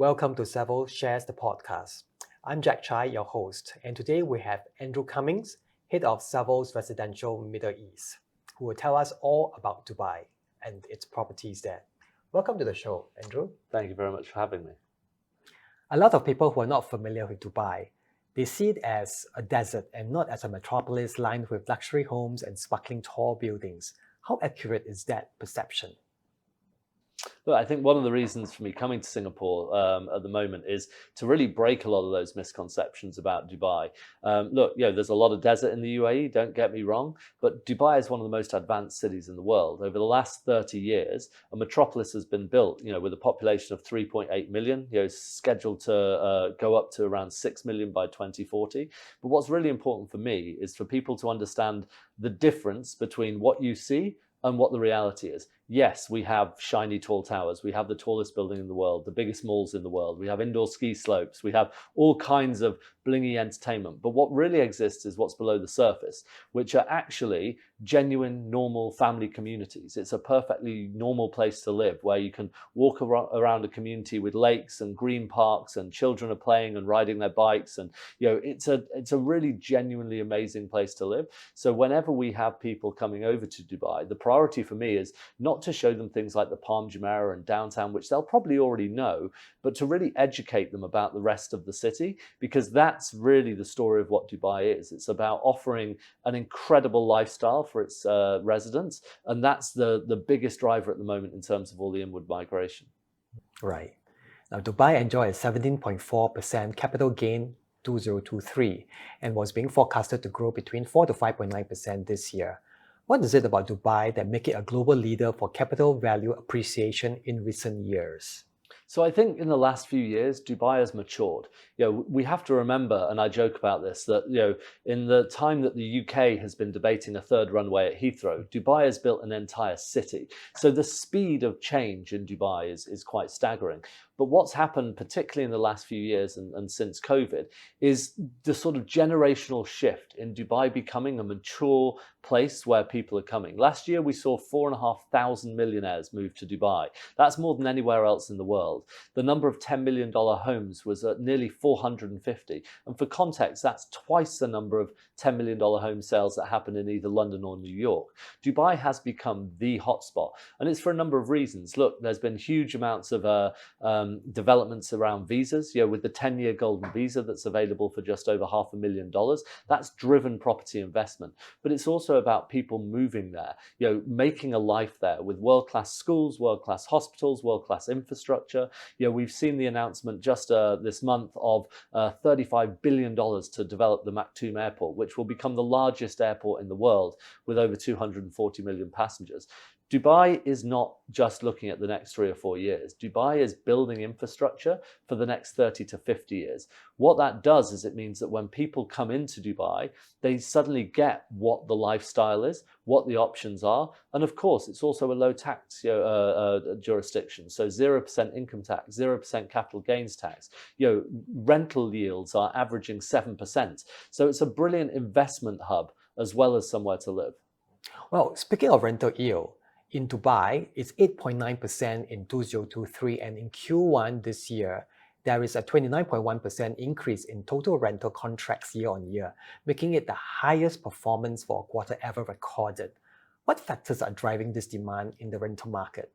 Welcome to Savills Shares the Podcast. I'm Jacke Chye, your host, and today we have Andrew Cummings, Head of Savills Residential Middle East, who will tell us all about Dubai and its properties there. Welcome to the show, Andrew. Thank you very much for having me. A lot of people who are not familiar with Dubai, they see it as a desert and not as a metropolis lined with luxury homes and sparkling tall buildings. How accurate is that perception? Look, I think one of the reasons for me coming to Singapore at the moment is to really break a lot of those misconceptions about Dubai. There's a lot of desert in the UAE, don't get me wrong, but Dubai is one of the most advanced cities in the world. Over the last 30 years, a metropolis has been built, with a population of 3.8 million, scheduled to go up to around 6 million by 2040. But what's really important for me is for people to understand the difference between what you see and what the reality is. Yes, we have shiny tall towers. We have the tallest building in the world, the biggest malls in the world. We have indoor ski slopes. We have all kinds of blingy entertainment. But what really exists is what's below the surface, which are actually genuine, normal family communities. It's a perfectly normal place to live where you can walk around a community with lakes and green parks and children are playing and riding their bikes. And, it's a really genuinely amazing place to live. So whenever we have people coming over to Dubai, the priority for me is not to show them things like the Palm Jumeirah and downtown, which they'll probably already know, but to really educate them about the rest of the city, because that's really the story of what Dubai is. It's about offering an incredible lifestyle for its residents, and that's the biggest driver at the moment in terms of all the inward migration. Right. Now, Dubai enjoyed a 17.4% capital gain 2023 and was being forecasted to grow between 4 to 5.9% this year. What is it about Dubai that make it a global leader for capital value appreciation in recent years? So I think in the last few years, Dubai has matured. We have to remember, and I joke about this, that in the time that the UK has been debating a third runway at Heathrow, Dubai has built an entire city. So the speed of change in Dubai is quite staggering. But what's happened, particularly in the last few years and since COVID, is the sort of generational shift in Dubai becoming a mature place where people are coming. Last year, we saw 4,500 millionaires move to Dubai. That's more than anywhere else in the world. The number of $10 million homes was at nearly 450. And for context, that's twice the number of $10 million home sales that happened in either London or New York. Dubai has become the hotspot. And it's for a number of reasons. Look, there's been huge amounts of developments around visas, with the 10-year golden visa that's available for just over $500,000. That's driven property investment. But it's also about people moving there, making a life there with world-class schools, world-class hospitals, world-class infrastructure. We've seen the announcement just this month of $35 billion to develop the Maktoum Airport, which will become the largest airport in the world with over 240 million passengers. Dubai is not just looking at the next 3 or 4 years. Dubai is building infrastructure for the next 30 to 50 years. What that does is it means that when people come into Dubai, they suddenly get what the lifestyle is, what the options are. And of course, it's also a low tax jurisdiction. So 0% income tax, 0% capital gains tax. Rental yields are averaging 7%. So it's a brilliant investment hub as well as somewhere to live. Well, speaking of rental yield, in Dubai, it's 8.9% in 2023, and in Q1 this year, there is a 29.1% increase in total rental contracts year on year, making it the highest performance for a quarter ever recorded. What factors are driving this demand in the rental market?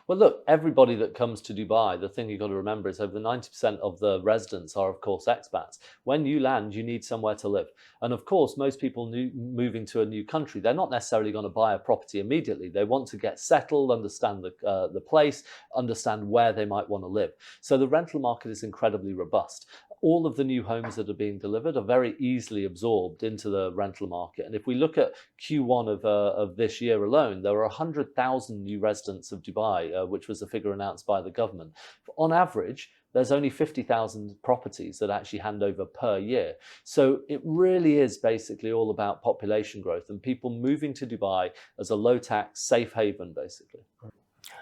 Well, look, everybody that comes to Dubai, the thing you've got to remember is over 90% of the residents are, of course, expats. When you land, you need somewhere to live. And of course, most people moving to a new country, they're not necessarily going to buy a property immediately. They want to get settled, understand the place, understand where they might want to live. So the rental market is incredibly robust. All of the new homes that are being delivered are very easily absorbed into the rental market. And if we look at Q1 of this year alone, there were 100,000 new residents of Dubai, which was the figure announced by the government. On average, there's only 50,000 properties that actually hand over per year. So it really is basically all about population growth and people moving to Dubai as a low tax, safe haven, basically.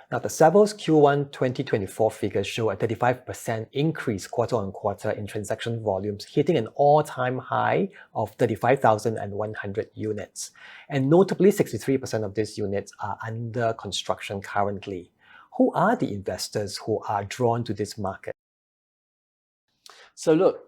Now, the Savills Q1 2024 figures show a 35% increase quarter on quarter in transaction volumes, hitting an all-time high of 35,100 units. And notably, 63% of these units are under construction currently. Who are the investors who are drawn to this market? So look,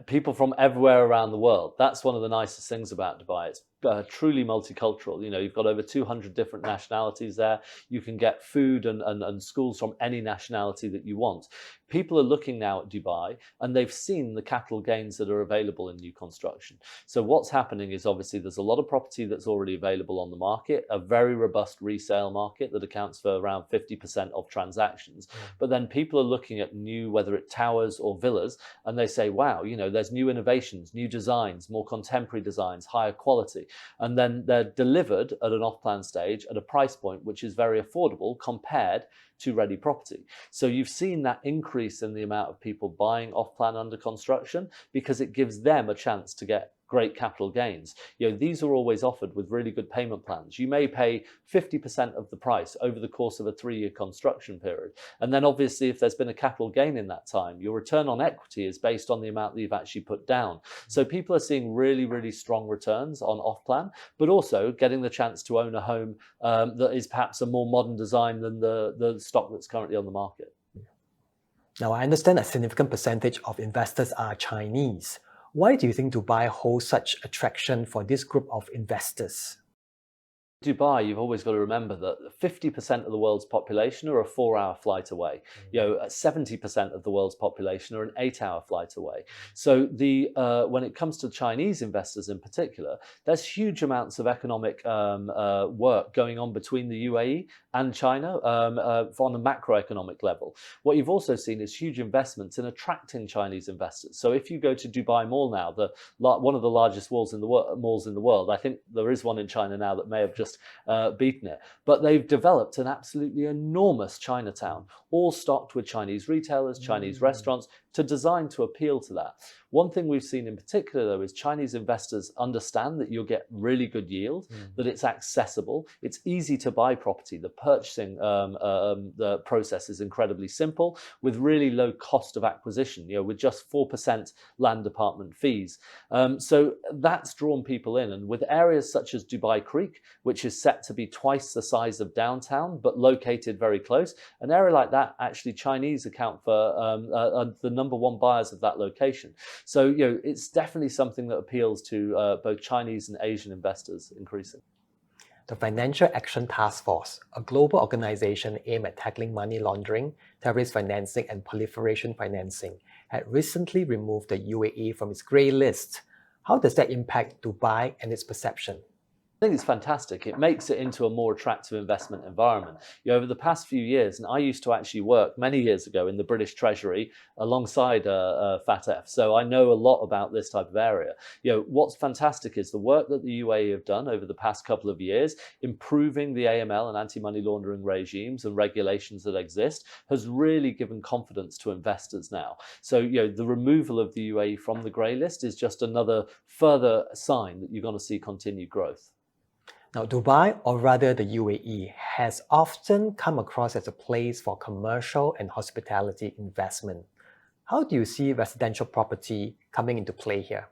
people from everywhere around the world. That's one of the nicest things about Dubai. It's truly multicultural. You know, you've got over 200 different nationalities there. You can get food and schools from any nationality that you want. People are looking now at Dubai and they've seen the capital gains that are available in new construction. So what's happening is obviously there's a lot of property that's already available on the market, a very robust resale market that accounts for around 50% of transactions. But then people are looking at new, whether it's towers or villas, and they say, wow, you know, there's new innovations, new designs, more contemporary designs, higher quality. And then they're delivered at an off-plan stage at a price point which is very affordable compared to ready property. So you've seen that increase in the amount of people buying off-plan under construction because it gives them a chance to get great capital gains. You know, these are always offered with really good payment plans. You may pay 50% of the price over the course of a 3-year construction period. And then obviously if there's been a capital gain in that time, your return on equity is based on the amount that you've actually put down. So people are seeing really, really strong returns on off-plan, but also getting the chance to own a home that is perhaps a more modern design than the stock that's currently on the market. Now, I understand a significant percentage of investors are Chinese. Why do you think Dubai holds such attraction for this group of investors? Dubai, you've always got to remember that 50% of the world's population are a 4-hour flight away. You know, 70% of the world's population are an 8-hour flight away. So when it comes to Chinese investors in particular, there's huge amounts of economic work going on between the UAE and China on a macroeconomic level. What you've also seen is huge investments in attracting Chinese investors. So if you go to Dubai Mall now, one of the largest malls in the world, I think there is one in China now that may have just beaten it. But they've developed an absolutely enormous Chinatown, all stocked with Chinese retailers, Chinese restaurants, designed to appeal to that. One thing we've seen in particular, though, is Chinese investors understand that you'll get really good yield, that it's accessible, it's easy to buy property. The purchasing the process is incredibly simple with really low cost of acquisition, you know, with just 4% land department fees. So that's drawn people in. And with areas such as Dubai Creek, which is set to be twice the size of downtown, but located very close, an area like that, actually Chinese account for the number one buyers of that location. So, you know, it's definitely something that appeals to both Chinese and Asian investors increasingly. The Financial Action Task Force, a global organization aimed at tackling money laundering, terrorist financing, and proliferation financing, had recently removed the UAE from its grey list. How does that impact Dubai and its perception? I think it's fantastic. It makes it into a more attractive investment environment. You know, over the past few years, and I used to actually work many years ago in the British Treasury alongside FATF, so I know a lot about this type of area. You know, what's fantastic is the work that the UAE have done over the past couple of years, improving the AML and anti-money laundering regimes and regulations that exist, has really given confidence to investors now. So, you know, the removal of the UAE from the grey list is just another further sign that you're going to see continued growth. Now, Dubai, or rather the UAE, has often come across as a place for commercial and hospitality investment. How do you see residential property coming into play here?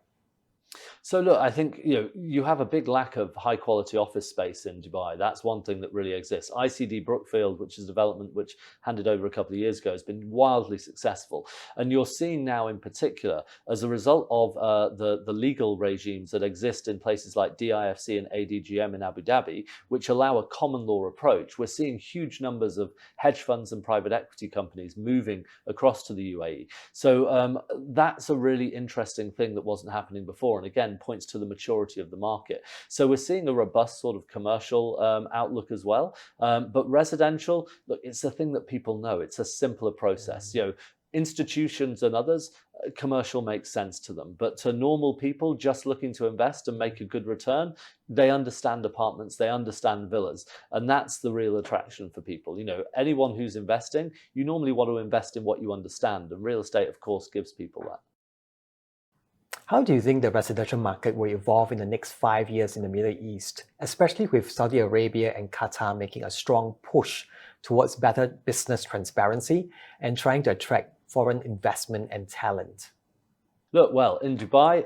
So look, I think you have a big lack of high quality office space in Dubai. That's one thing that really exists. ICD Brookfield, which is a development which handed over a couple of years ago, has been wildly successful. And you're seeing now in particular, as a result of the legal regimes that exist in places like DIFC and ADGM in Abu Dhabi, which allow a common law approach, we're seeing huge numbers of hedge funds and private equity companies moving across to the UAE. So that's a really interesting thing that wasn't happening before. And again, points to the maturity of the market. So we're seeing a robust sort of commercial outlook as well. But residential, look, it's a thing that people know. It's a simpler process. You know, institutions and others, commercial makes sense to them. But to normal people just looking to invest and make a good return, they understand apartments, they understand villas. And that's the real attraction for people. You know, anyone who's investing, you normally want to invest in what you understand. And real estate, of course, gives people that. How do you think the residential market will evolve in the next 5 years in the Middle East, especially with Saudi Arabia and Qatar making a strong push towards better business transparency and trying to attract foreign investment and talent? Look, well, in Dubai,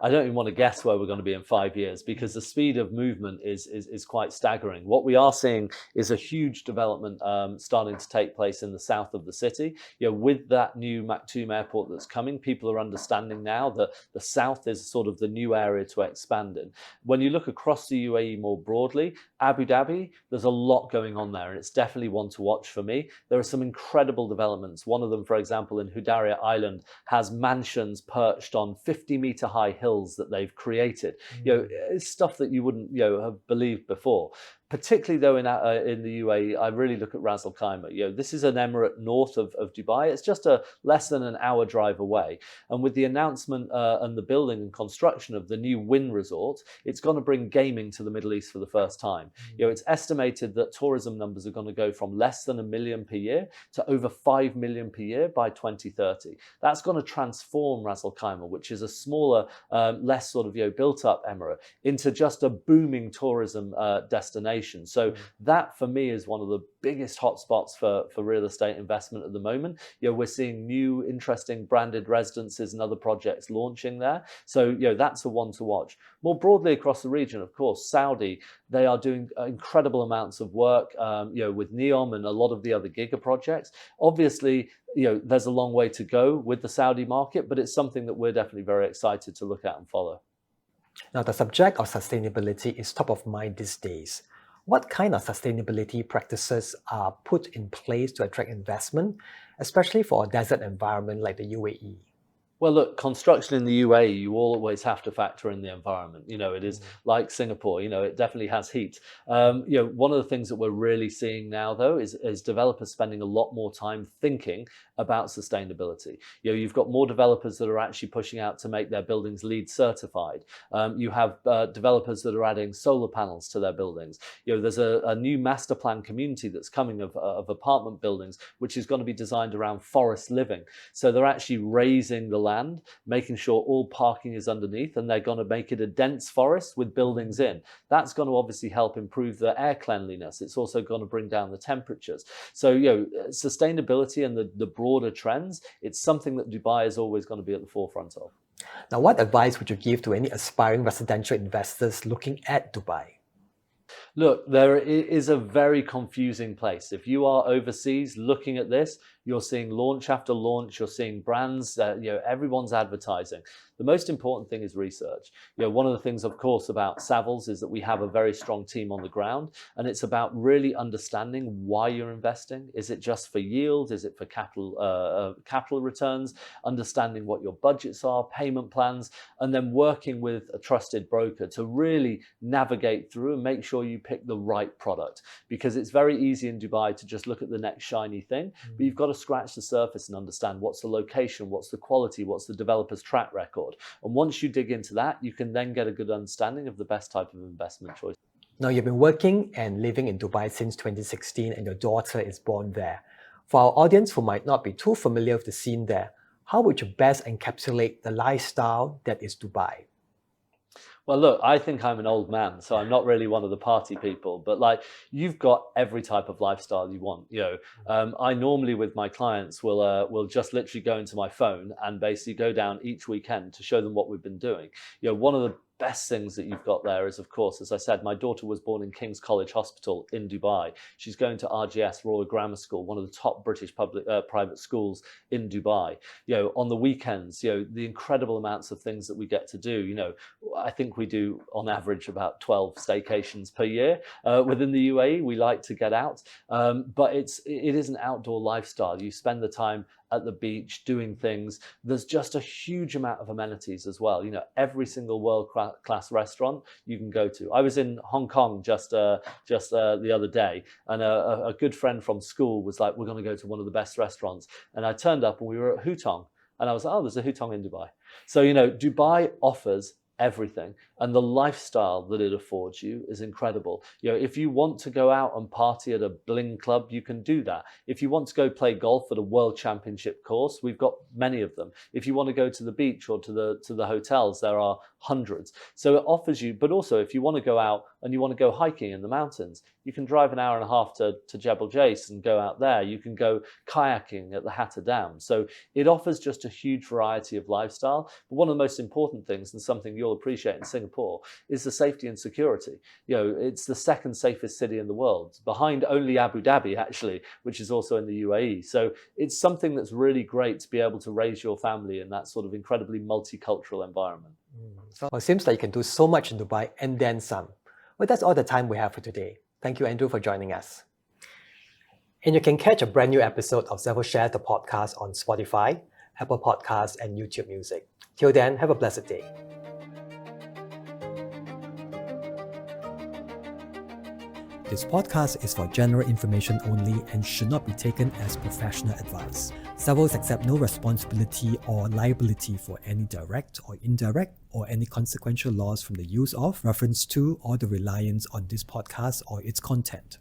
I don't even want to guess where we're going to be in 5 years because the speed of movement is quite staggering. What we are seeing is a huge development starting to take place in the south of the city. With that new Maktoum airport that's coming, people are understanding now that the south is sort of the new area to expand in. When you look across the UAE more broadly, Abu Dhabi, there's a lot going on there, and it's definitely one to watch for me. There are some incredible developments. One of them, for example, in Hudaria Island, has mansions perched on 50-meter high hills that they've created. It's stuff that you wouldn't have believed before. Particularly though in the UAE, I really look at Ras Al Khaimah. This is an emirate north of Dubai. It's just a less than an hour drive away. And with the announcement and the building and construction of the new Wynn Resort, it's going to bring gaming to the Middle East for the first time. It's estimated that tourism numbers are going to go from less than 1 million per year to over 5 million per year by 2030. That's going to transform Ras Al Khaimah, which is a smaller, less sort of built up emirate, into just a booming tourism destination. So that for me is one of the biggest hotspots for real estate investment at the moment. We're seeing new interesting branded residences and other projects launching there. So that's a one to watch. More broadly across the region, of course, Saudi, they are doing incredible amounts of work with NEOM and a lot of the other giga projects. Obviously, there's a long way to go with the Saudi market, but it's something that we're definitely very excited to look at and follow. Now, the subject of sustainability is top of mind these days. What kind of sustainability practices are put in place to attract investment, especially for a desert environment like the UAE? Well, look, construction in the UAE, you always have to factor in the environment. It is like Singapore, it definitely has heat. One of the things that we're really seeing now, though, is developers spending a lot more time thinking about sustainability. You've got more developers that are actually pushing out to make their buildings LEED certified. You have developers that are adding solar panels to their buildings. There's a new master plan community that's coming of apartment buildings, which is going to be designed around forest living. So they're actually raising the land, making sure all parking is underneath, and they're going to make it a dense forest with buildings in. That's going to obviously help improve the air cleanliness. It's also going to bring down the temperatures. So, sustainability and the broader trends, it's something that Dubai is always going to be at the forefront of. Now, what advice would you give to any aspiring residential investors looking at Dubai? Look, there is a very confusing place. If you are overseas looking at this, you're seeing launch after launch, you're seeing brands, everyone's advertising. The most important thing is research. One of the things, of course, about Savills is that we have a very strong team on the ground, and it's about really understanding why you're investing. Is it just for yield? Is it for capital returns? Understanding what your budgets are, payment plans, and then working with a trusted broker to really navigate through and make sure you pick the right product. Because it's very easy in Dubai to just look at the next shiny thing, but you've got to scratch the surface and understand what's the location, what's the quality, what's the developer's track record. And once you dig into that, you can then get a good understanding of the best type of investment choice. Now, you've been working and living in Dubai since 2016, and your daughter is born there. For our audience who might not be too familiar with the scene there, how would you best encapsulate the lifestyle that is Dubai? Well, look, I think I'm an old man, so I'm not really one of the party people, but you've got every type of lifestyle you want. I normally with my clients will just literally go into my phone and basically go down each weekend to show them what we've been doing. One of the best things that you've got there is, of course, as I said, my daughter was born in King's College Hospital in Dubai. She's going to RGS, Royal Grammar School, one of the top British private schools in Dubai. On the weekends, the incredible amounts of things that we get to do. I think we do on average about 12 staycations per year within the UAE. We like to get out, but it is an outdoor lifestyle. You spend the time at the beach doing things. There's just a huge amount of amenities as well. Every single world-class restaurant you can go to. I was in Hong Kong just the other day, and a good friend from school was like, "We're going to go to one of the best restaurants." And I turned up, and we were at Hutong, and I was like, "Oh, there's a Hutong in Dubai." So Dubai offers everything, and the lifestyle that it affords you is incredible. If you want to go out and party at a bling club, you can do that. If you want to go play golf at a world championship course, we've got many of them. If you want to go to the beach or to the hotels, there are hundreds. So it offers you, but also if you want to go out and you want to go hiking in the mountains, you can drive an hour and a half to Jebel Jais and go out there. You can go kayaking at the Hatta Dam. So it offers just a huge variety of lifestyle. But one of the most important things, and something you'll appreciate in Singapore, is the safety and security. It's the second safest city in the world, behind only Abu Dhabi, actually, which is also in the UAE. So it's something that's really great to be able to raise your family in that sort of incredibly multicultural environment. Well, it seems like you can do so much in Dubai and then some. Well, that's all the time we have for today. Thank you, Andrew, for joining us. And you can catch a brand new episode of Savills Shares the podcast on Spotify, Apple Podcasts, and YouTube Music. Till then, have a blessed day. This podcast is for general information only and should not be taken as professional advice. Savills accept no responsibility or liability for any direct or indirect or any consequential loss from the use of, reference to, or the reliance on this podcast or its content.